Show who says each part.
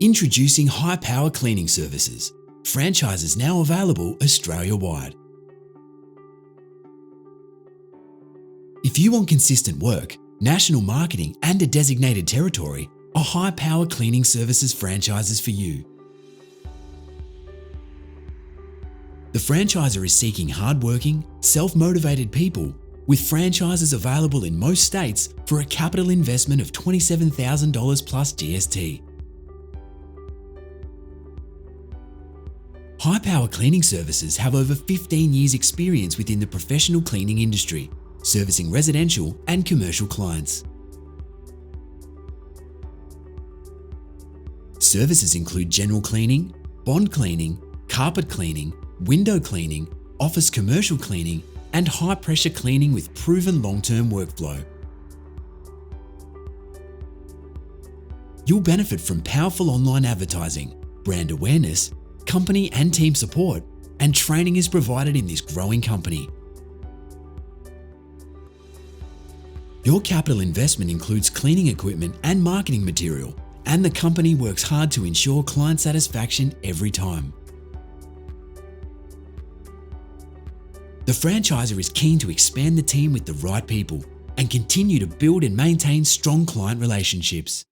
Speaker 1: Introducing High Power Cleaning Services. Franchises now available Australia-wide. If you want consistent work, national marketing and a designated territory, a High Power Cleaning Services franchise is for you. The franchisor is seeking hard-working, self-motivated people with franchises available in most states for a capital investment of $27,000 plus GST. High Power Cleaning Services have over 15 years' experience within the professional cleaning industry, servicing residential and commercial clients. Services include general cleaning, bond cleaning, carpet cleaning, window cleaning, office commercial cleaning, and high-pressure cleaning with proven long-term workflow. You'll benefit from powerful online advertising, brand awareness, company and team support, and training is provided in this growing company. Your capital investment includes cleaning equipment and marketing material, and the company works hard to ensure client satisfaction every time. The franchisor is keen to expand the team with the right people and continue to build and maintain strong client relationships.